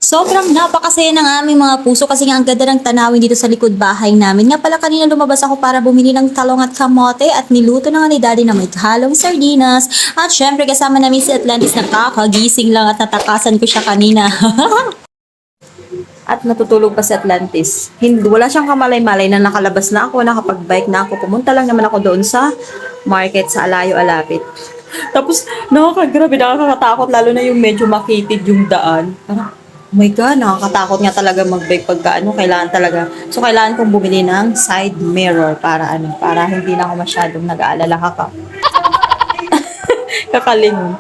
Sobrang napakasaya ng aming mga puso kasi nga ang ganda ng tanawin dito sa likod bahay namin. Nga pala kanina lumabas ako para bumili ng talong at kamote at niluto na nga ni Daddy na may halong sardinas. At syempre kasama namin si Atlantis na kakagising lang at natakasan ko siya kanina. At natutulog pa si Atlantis. Hindi, wala siyang kamalay-malay na nakalabas na ako, nakapag-bike na ako. Pumunta lang naman ako doon sa market sa Alayo Alapit. Tapos, nakakagrabe, nakakatakot, lalo na yung medyo makitid yung daan. Parang, oh my God, nakakatakot nga talaga mag-bike pagka kailangan talaga. So, kailangan kong bumili ng side mirror para para hindi na ako masyadong nag-aalala kakalingon.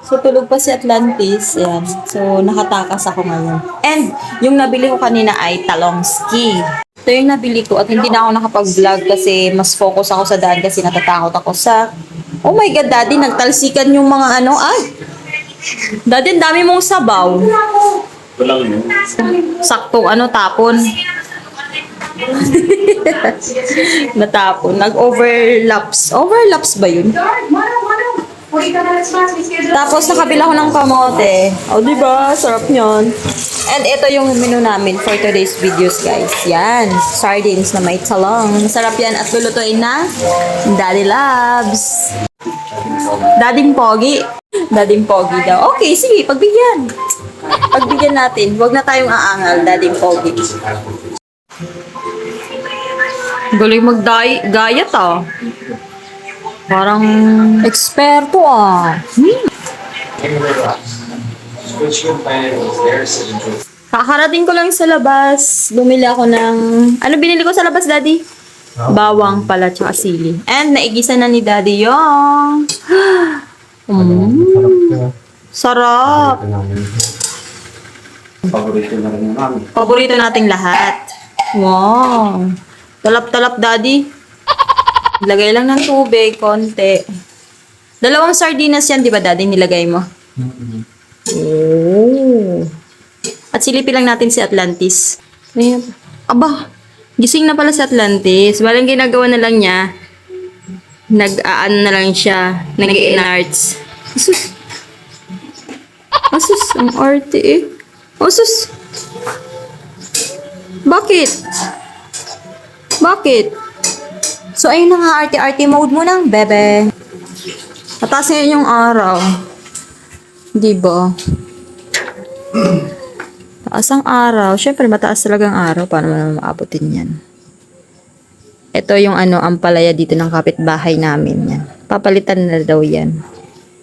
So, tulog pa si Atlantis. Ayan. So, nakatakas ako ngayon. And, yung nabili ko kanina ay talong ski. Ito yung nabili ko at hindi na ako nakapag-vlog kasi mas focus ako sa daan kasi natatakot ako sa... Oh my God, Daddy, nagtalsikan yung mga ay! Daddy, ang dami mong sabaw. Ito lang yun. Saktong tapon. Natapon. Nag-overlaps. Overlaps ba yun? Tapos nakabila ko ng kamote. O, diba? Sarap yun. And ito yung menu namin for today's videos, guys. Yan. Sardines na may talong. Masarap yan at lulutuin na Daddy Loves. Daddy Pogi. Daddy Pogi daw. Okay, sige. Pagbigyan. Pagbigyan natin. Huwag na tayong aangal, Daddy Pogi. Galing mag-gayat Parang eksperto Kakarating ko lang sa labas. Bumili ako ng... Ano binili ko sa labas, Daddy? Bawang pala, tsaka sili. And naigisa na ni Daddy yung... Sarap! Paborito na rin namin. Paborito nating lahat. Wow! Talap-talap, Daddy. Lagay lang ng tubig, konti. 2 sardinas yan, di ba, Daddy, nilagay mo? Oh. At silipin lang natin si Atlantis. Ayan. Aba, gising na pala si Atlantis. Walang ginagawa na lang niya. Nag-aan na lang siya. Nag-inarts. Asus. Asus, ang arte Asus. Bakit? Bakit? So, ayun na nga, arte-arte mode mo ng bebe. Mataas ngayon yung araw. Diba? Taas ang araw. Siyempre, mataas talaga ang araw. Paano naman maabutin yan? Ito yung ampalaya dito ng kapitbahay namin. Yan. Papalitan na daw yan.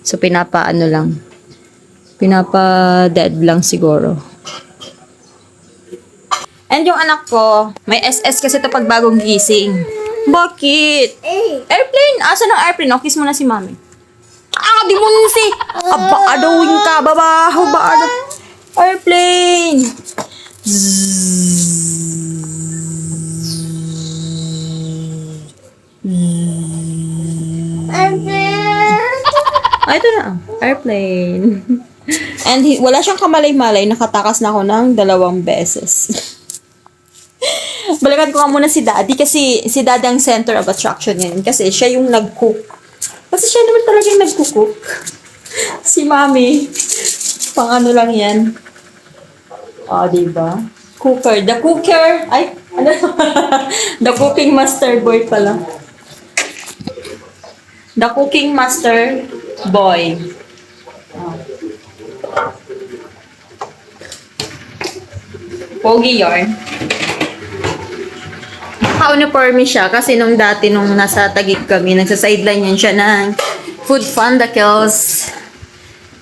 So, lang. Pinapa-dead lang siguro. And yung anak ko, may SS kasi ito pag bagong gising. Bakit? Airplane! Asa ng airplane? O, kiss mo na si mami. Di mo si! Aba, adawin ka! Babaho ba? Airplane! Ito na. Airplane. And wala siyang kamalay-malay. Nakatakas na ako ng 2 beses. Balikan ko nga muna si Daddy kasi si Daddy ang center of attraction ngayon kasi siya yung nag-cook. Kasi siya naman talaga yung nag-cook. Si Mami, pang lang yan. Diba? Cooker. The cooker. Ay, The cooking master boy pala. The cooking master boy. Pogi yarn. Naka-uniforme siya kasi nung dati nung nasa Taguig kami, nagsa-sideline yan siya ng food fundacles.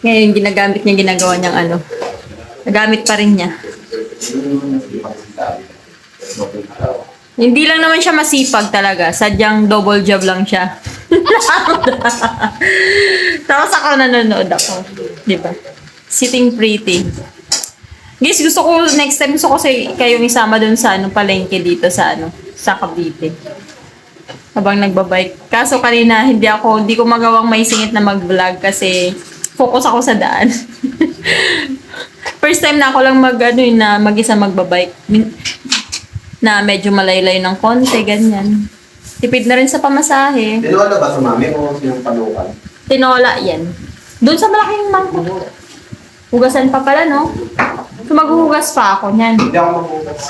Ngayon, ginagawa niyang nagamit pa rin niya. Hindi lang naman siya masipag talaga. Sadyang double job lang siya. Tapos ako nanonood ako. Diba? Sitting pretty. Guys, next time gusto ko kayong isama dun sa palengke dito sa Cavite. Habang nagbabike. Kaso kanina, hindi ko magawang may singit na mag-vlog kasi focus ako sa daan. First time na ako lang mag-isa magbabike. Na medyo malaylay ng konti, ganyan. Tipid na rin sa pamasahe. Tinola ba sa mami o sinong panukan? Tinola yan. Doon sa malaking mangkok. Hugasan pa pala, no? So, maghuhugas pa ako niyan. Hindi ako maghugas.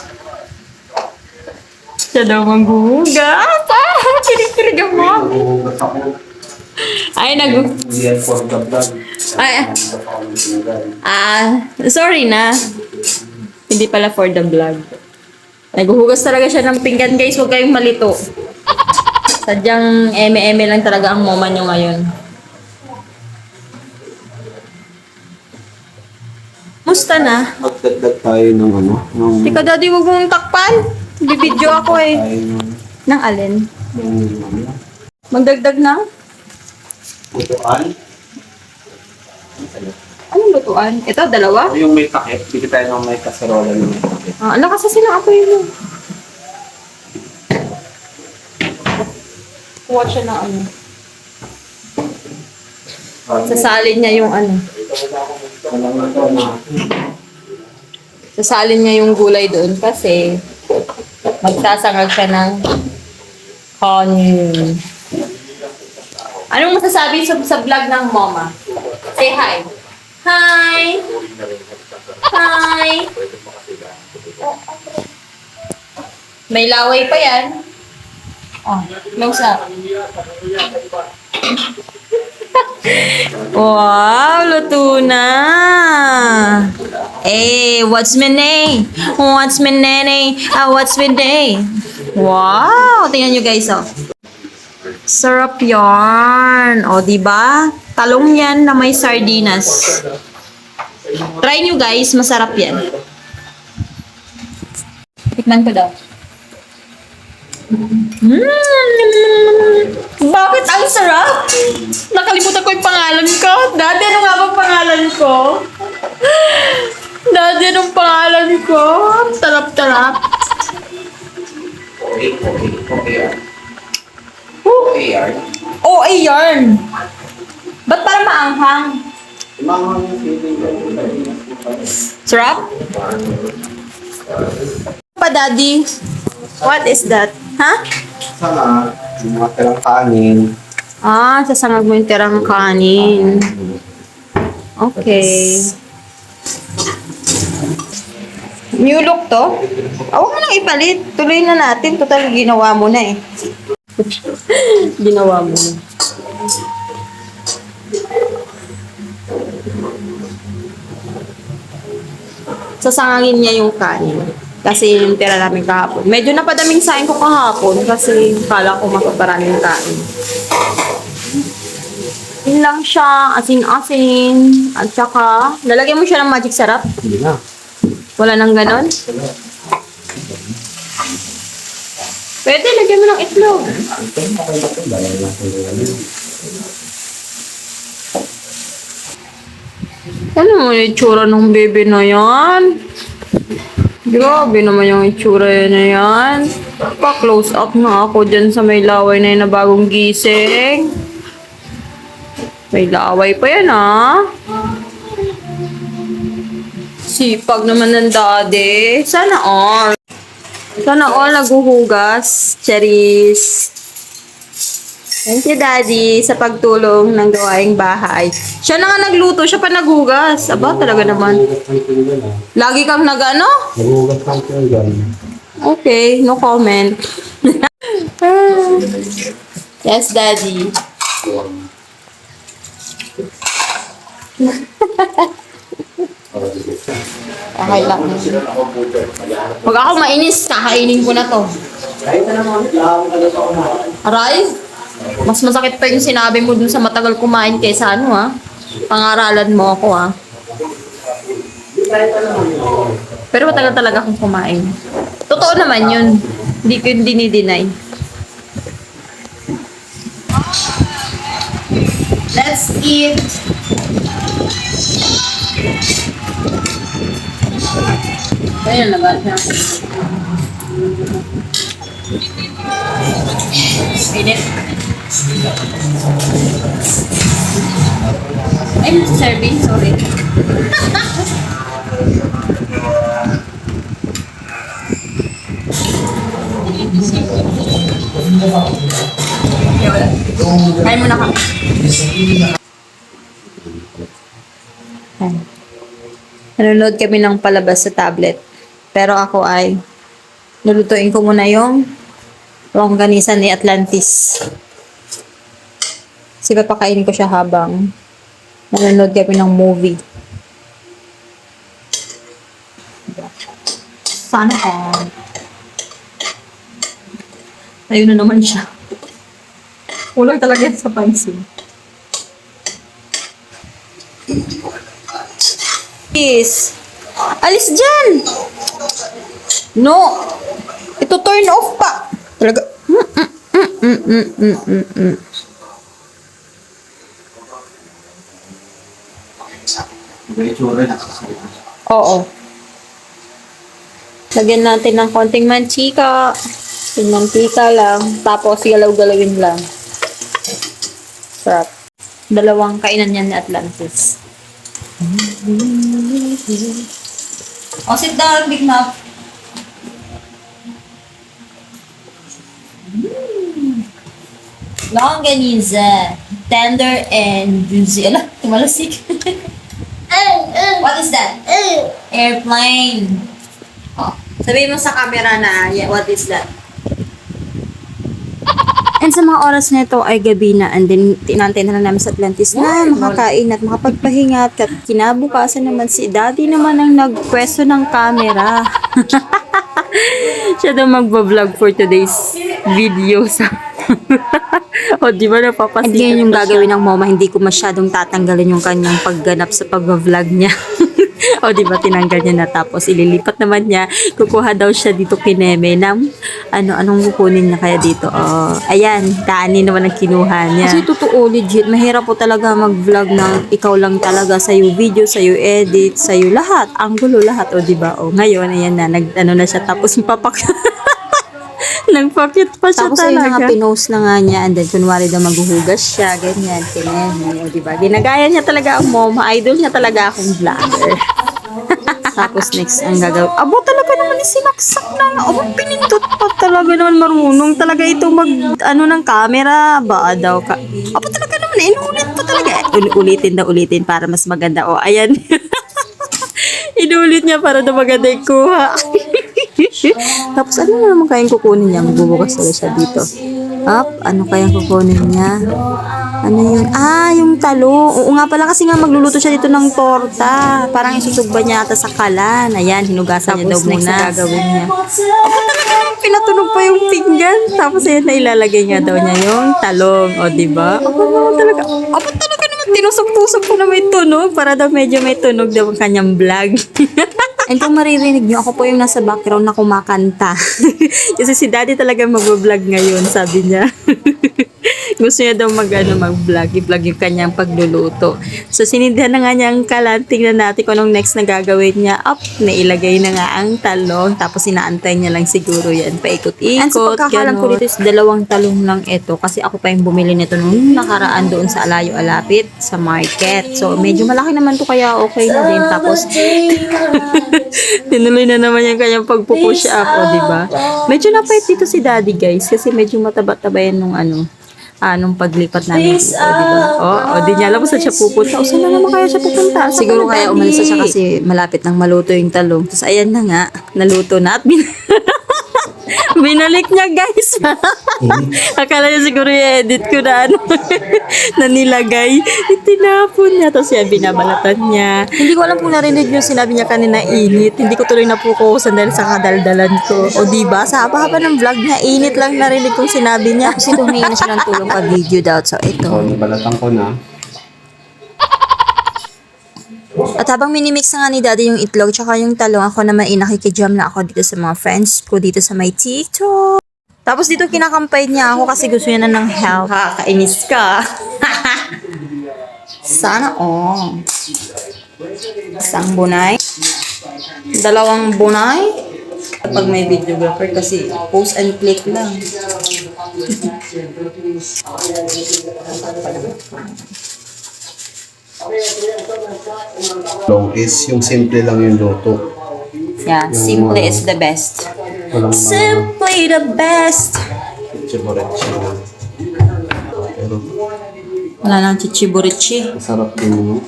Siya daw maghuhugas. Ah, kinig-kinig ang mom. Maghuhugas ako. Ay, Hindi yan for the vlog. Ay, sorry na. Hindi pala for the vlog. Naghuhugas talaga siya ng pinggan, guys. Huwag kayong malito. Sadyang eme-eme lang talaga ang mama nyo ngayon. Musta na? Magdagdag tayo ng ano? Ng, Tika, daddy, huwag mong takpan. Bibidyo ako eh. tayo ng, Nang alin? ano? Magdagdag na? Putuan. Anong lutuan? Ito, dalawa? Yung may takip. Bigyan tayo ng may kaserola ng may takip. Ah, ala kasi ng apoy mo. Kuha siya na ano. Sasalin niya yung ano. Sasalin niya yung gulay doon kasi magsasangag siya ng kanin. Anong masasabi sa vlog ng mama? Say hi. Hi! Hi! May laway pa yan. Oh, close up. Wow, luto na. Eh, what's my name? What's my name? What's my name? Wow, tingnan nyo guys, oh. Sarap yarn. O, diba? Talong yan na may sardinas. Try nyo guys, masarap yan. Tikman ko daw. Bakit ang sarap? Nakalimutan ko yung pangalan ko. Daddy, ano nga bang pangalan ko? Daddy, anong pangalan ko? Tarap-tarap. Okay. Oh, ay yarn. Ba't para maanghang? Mga feeling ko. Sarap? Pa, Daddy. What is that? Ha? Sana, yung mga talang kanin. Ah, sasangag mo yung tirang kanin. Okay. New look to? Huwag mo nang ipalit. Tuloy na natin. Total, ginawa mo na eh. Ginawa mo na. Sasangagin niya yung kanin. Kasi yung tira namin kahapon. Medyo napadaming sain ko kahapon kasi kala ko makaparami yung kain. Yun lang siya, asin-asin. At saka, lalagyan mo siya ng magic sarap. Hindi na. Wala nang ganon. Pwede, lagyan mo ng itlog. Ano mo yung itsura ng baby na yan? Grabe naman yung itsura na yan. Pa-close up nga ako dyan sa may laway na yun na bagong gising. May laway pa yan, ah. Sipag naman ng daddy. Sana all. Sana all naguhugas. Cheris. Thank you, Daddy, sa pagtulong ng gawaing bahay. Siya na nga nagluto, siya pa naghugas. Aba, talaga naman. Lagi kang nag-ano? Nagugas ng pinggan. Okay, no comment. Yes, Daddy. Okay lang. Huwag ako mainis, kakainin ko na to. Aray, mas masakit pa yung sinabi mo dun sa matagal kumain kaysa ano ha. Pangaralan mo ako ha. Pero matagal talaga akong kumain. Totoo naman yun. Hindi ko yung dinideny. Let's eat. Ayun na ba siya? Pinit. Ay, serving. Sorry. Wala. Kain muna kami. Ayan. Nanonood kami ng palabas sa tablet. Pero ako ay lulutuin ko muna yung longganisa ni Atlantis. Kasi papakainin ko siya habang nanonood kami ng movie. Sana all. Ayun na naman siya. Kulang talaga yan sa pansin. Please. Alis dyan! No! Ito turn off pa! Talaga. May itsura na. Oo. Lagyan natin ng konting mantika. Yung mantika lang. Tapos galaw-galawin lang. Sarap. Dalawang kainan yan ni Atlantis. Oh, sit down, Big Mac. Longganisa. Tender and juicy. Ala, tumalasik. What is that? Airplane. Oh, sabihin mo sa camera na, yeah, what is that? And sa mga oras na ito ay gabi na, and then tinantay na lang namin sa Atlantis na makakain at makapagpahinga, at kinabukasan naman si Daddy naman ang nagpwesto ng camera. Siya daw magbablog for today's video sa o di ba napapasikat. At ngayon yung gagawin ng mama, hindi ko masyadong tatanggalin yung kanyang pagganap sa pag-vlog niya. O di ba tinanggal niya na, tapos ililipat naman niya, kukuha daw siya dito kineme ng anong kukunin niya kaya dito. Ayan, daanin naman ang kinuha niya. Kasi totoo, legit, mahirap po talaga mag-vlog ng ikaw lang talaga, sa'yo video, sa'yo edit, sa'yo lahat, anggulo lahat, o di ba? O ngayon, ayan na, na siya, tapos papak nagpakit pa siya. Tapos talaga. Tapos pinost na nga niya, and then kunwari daw maghuhugas siya, ganyan, kineme, o diba? Ginagaya niya talaga ang mom, idol niya talaga akong vlogger. Tapos next, ang gagawin, abo talaga naman sinaksak na, pinindot pa talaga naman, marunong talaga ito ng camera, ba daw ka. Abo talaga naman, inulit pa talaga. Ulitin para mas maganda. O, ayan. Inulit niya para daw maganda yung kuha. Tapos ano na naman kayang kukunin niya? Magbubukas talaga siya dito. Ano kayang kukunin niya? Ano yun? Yung talong. Oo nga pala, kasi nga magluluto siya dito ng torta. Parang isusugba niya ata sa kalan. Ayan, hinugasan niya daw muna. Gagawin niya. Pinatunog pa yung pinggan. Tapos ayan, nailalagay niya daw niya yung talong. O, diba? Talaga naman, tinusok-tusok ko na may tunog. Para daw medyo may tunog daw ang kanyang vlog. And kung maririnig nyo, ako po yung nasa background na kumakanta. Kasi si Daddy talaga mag-vlog ngayon, sabi niya. Gusto niya daw mag-vlog, i-vlog yung kanyang pagluluto. So, sinindihan na nga niya ang kalan. Tingnan natin kung anong next na gagawin niya. Nailagay na nga ang talong. Tapos, inaantay niya lang siguro yan. Paikot-ikot. And sa pagkakalam ko dito is 2 talong lang ito. Kasi ako pa yung bumili nito nung nakaraan doon sa Alayo Alapit, sa market. So, medyo malaki naman to, kaya okay na din. Tapos, tinuloy na naman yung kanyang pagpupush up. O, diba? Medyo napait dito si Daddy, guys. Kasi medyo mataba-taba yan nung nung paglipat namin dito, diba? Di niya alam kung saan siya pupunta. Saan na naman kaya siya pupunta? Siguro kaya umalis siya kasi malapit nang maluto yung talong. Tapos ayan na nga, naluto na at binalik niya, guys. Akala niya siguro i-edit ko na na nilagay. Itinapon niya. Tapos yan, binabalatan niya. Hindi ko alam kung narinig yung sinabi niya kanina init. Hindi ko tuloy napukusan dahil sa kadaldalan ko. O diba, sa haba-haba ng vlog niya, init lang narinig kong sinabi niya. Kasi humingi na siya ng tulong pag-video daw. So ito. Balatan ko na. At habang minimix na nga ni Daddy yung itlog tsaka yung talong, ako naman nakikijam na ako dito sa mga friends ko dito sa may TikTok. Tapos dito kinakampay niya ako kasi gusto niya na ng help. Kainis ka. Sana isang bunay. 2 bunay. Kapag may videographer kasi post and click lang. Low is yung simple lang yung luto. Yeah, simple is the best. Walang Simply the best. chiboreche lang. Pero Wala nang chichiburichi. masarap din yun.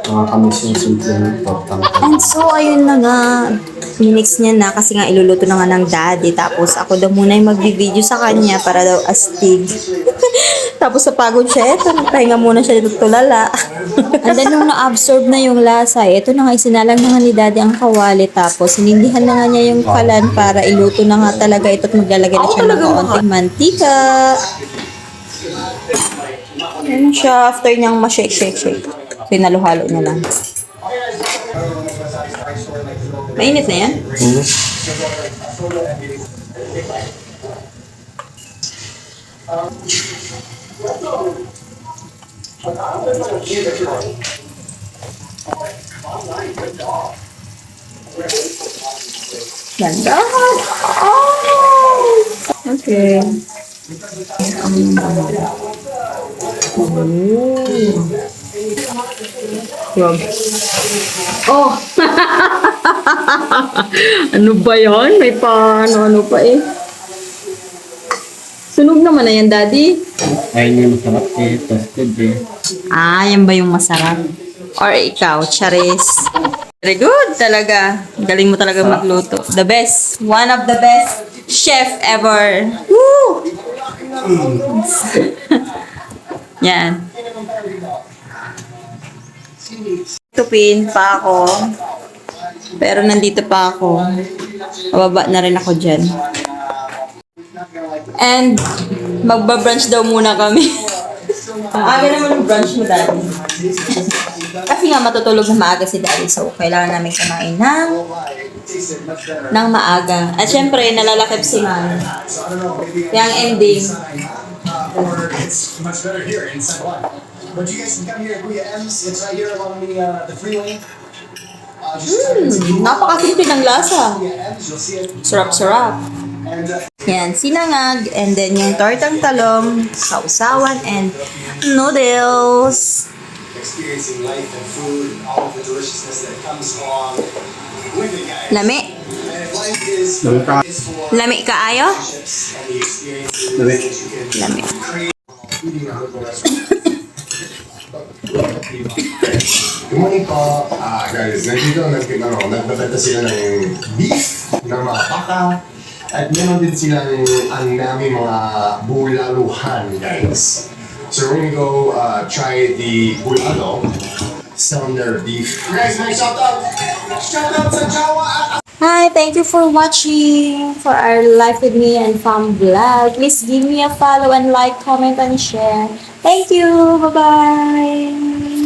Nakakamiss yung simple ng tortang ko. And so, ayun na nga. Minix niya na kasi nga iluluto na nga ng daddy. Tapos ako daw muna yung magbi-video sa kanya para daw astig. Tapos sa pagod siya, eto, pahinga muna siya dito tulala. And then nung na-absorb na yung lasa, eto na nga isinalang na nga ni daddy ang kawali. Tapos sinindihan na nga niya yung kalan para iluto na nga talaga ito at maglalagay na siya ng kaunting mantika. Yan siya, after niyang ma-shake. Pinaluhalo niya lang. Mainit na yan? Ganda. Oh! Okay. Grabe. Oh! Ano ba yan? May ano pa eh. Sunog naman na yan, daddy. Ayun yung masarap eh. Toasted eh. Ah, yan ba yung masarap? Or ikaw, Charis? Very good talaga. Galing mo talaga magluto. The best. One of the best chef ever. Woo! Yan. Tupin pa ako. Pero nandito pa ako. Bababa na rin ako dyan. And magba-brunch daw muna kami. Ang aga naman ng brunch mo, daddy. Kasi nga matutulog na maaga si daddy. So, kailangan namin kumain ng maaga. At syempre, nalalakip si mami. Kaya ang ending, It's much better here inside one. But you guys can come here at Kuya M's. It's right here along the freeway. napakasimple ng lasa. Kuya M's, you'll see it. Sarap-sarap. And Yan, sinangag, and then yung tortang talong, sausawan, and noodles. experiencing life and food, all of the deliciousness that comes along with it, guys. Lami. And if life is Lami ka. for Lami kaayo? relationships and the experiences Lami. that you can Lami. create. Good morning po. Guys, nagbebenta sila ng beef, ng mga baka, at meron din silang ang naming mga bulaluhan, guys. So we're gonna go try the bulalo, selling their beef. Guys, may shout out! Shout out sa Jawa! Hi, thank you for watching for our Life with Me and Fam vlog. Please give me a follow and like, comment, and share. Thank you. Bye-bye.